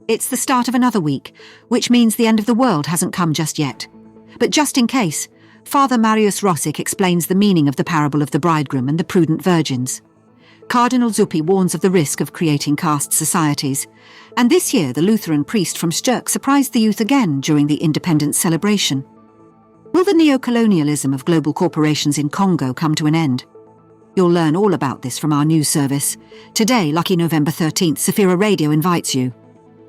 It's the start of another week, which means the end of the world hasn't come just yet. But just in case, Father Marius Rosic explains the meaning of the parable of the bridegroom and the prudent virgins. Cardinal Zuppi warns of the risk of creating caste societies. And this year, the Lutheran priest from Szczyrk surprised the youth again during the independence celebration. Will the neo-colonialism of global corporations in Congo come to an end? You'll learn all about this from our news service. Today, lucky November 13th, Safira Radio invites you.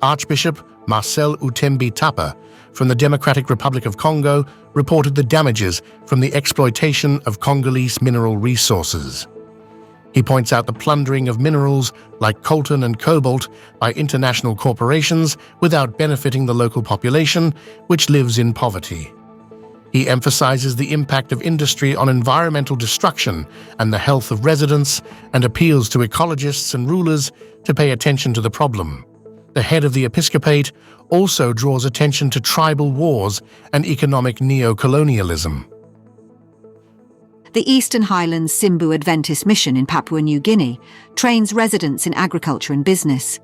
Archbishop Marcel Utembi Tapa from the Democratic Republic of Congo reported the damages from the exploitation of Congolese mineral resources. He points out the plundering of minerals like coltan and cobalt by international corporations without benefiting the local population, which lives in poverty. He emphasizes the impact of industry on environmental destruction and the health of residents, and appeals to ecologists and rulers to pay attention to the problem. The head of the episcopate also draws attention to tribal wars and economic neo-colonialism. The Eastern Highlands Simbu Adventist Mission in Papua New Guinea trains residents in agriculture and business.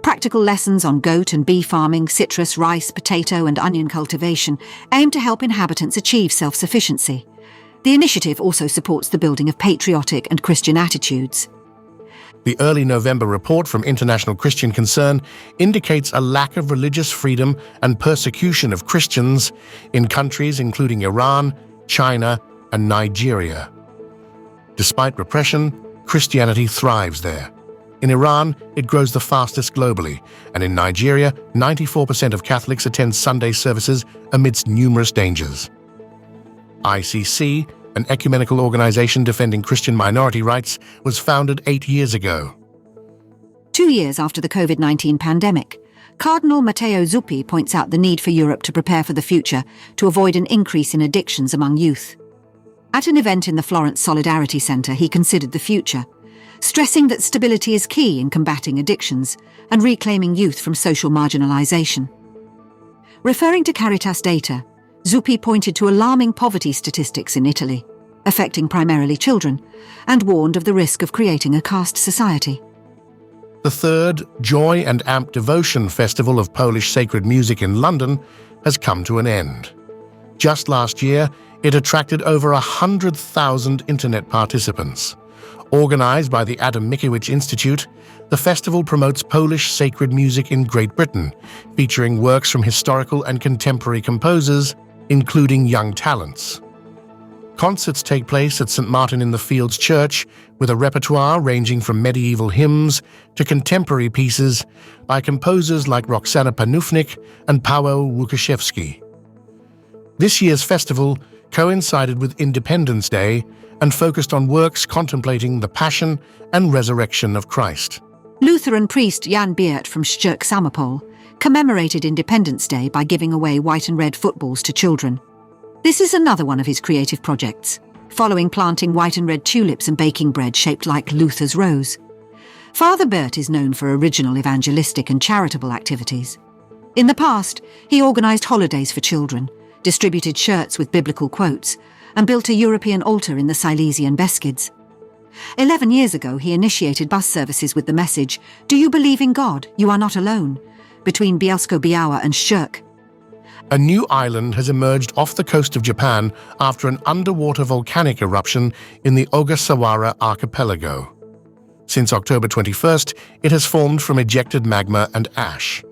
Practical lessons on goat and bee farming, citrus, rice, potato and onion cultivation aim to help inhabitants achieve self-sufficiency. The initiative also supports the building of patriotic and Christian attitudes. The early November report from International Christian Concern indicates a lack of religious freedom and persecution of Christians in countries including Iran, China, and Nigeria. Despite repression, Christianity thrives there. In Iran, it grows the fastest globally, and in Nigeria, 94% of Catholics attend Sunday services amidst numerous dangers. ICC, an ecumenical organization defending Christian minority rights, was founded 8 years ago. 2 years after the COVID-19 pandemic, Cardinal Matteo Zuppi points out the need for Europe to prepare for the future to avoid an increase in addictions among youth. At an event in the Florence Solidarity Centre, he considered the future, stressing that stability is key in combating addictions and reclaiming youth from social marginalisation. Referring to Caritas data, Zuppi pointed to alarming poverty statistics in Italy, affecting primarily children, and warned of the risk of creating a caste society. The third Joy and Amp Devotion Festival of Polish Sacred Music in London has come to an end. Just last year, it attracted over 100,000 internet participants. Organised by the Adam Mickiewicz Institute, the festival promotes Polish sacred music in Great Britain, featuring works from historical and contemporary composers, including young talents. Concerts take place at St. Martin-in-the-Fields Church, with a repertoire ranging from medieval hymns to contemporary pieces by composers like Roxana Panufnik and Paweł Łukaszewski. This year's festival coincided with Independence Day and focused on works contemplating the Passion and Resurrection of Christ. Lutheran priest Jan Beert from Szczyrk Samopol commemorated Independence Day by giving away white and red footballs to children. This is another one of his creative projects, following planting white and red tulips and baking bread shaped like Luther's rose. Father Beert is known for original evangelistic and charitable activities. In the past, he organised holidays for children, distributed shirts with biblical quotes, and built a European altar in the Silesian Beskids. 11 years ago, he initiated bus services with the message, "Do you believe in God? You are not alone," between Bielsko-Biała and Szczyrk. A new island has emerged off the coast of Japan after an underwater volcanic eruption in the Ogasawara archipelago. Since October 21st, it has formed from ejected magma and ash.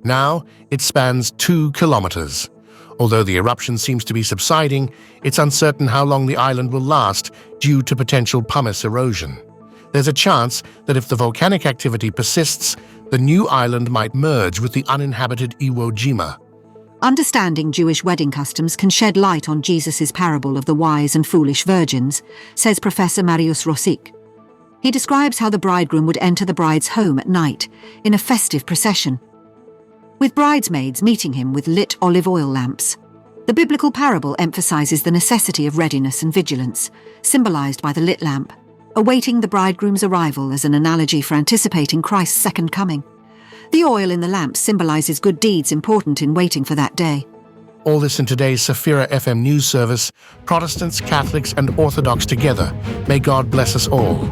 Now, it spans 2 kilometers. Although the eruption seems to be subsiding, it's uncertain how long the island will last due to potential pumice erosion. There's a chance that if the volcanic activity persists, the new island might merge with the uninhabited Iwo Jima. Understanding Jewish wedding customs can shed light on Jesus' parable of the wise and foolish virgins, says Professor Marius Rosic. He describes how the bridegroom would enter the bride's home at night in a festive procession, with bridesmaids meeting him with lit olive oil lamps. The biblical parable emphasizes the necessity of readiness and vigilance, symbolized by the lit lamp, awaiting the bridegroom's arrival as an analogy for anticipating Christ's second coming. The oil in the lamp symbolizes good deeds important in waiting for that day. All this in today's Safira FM news service, Protestants, Catholics, and Orthodox together. May God bless us all.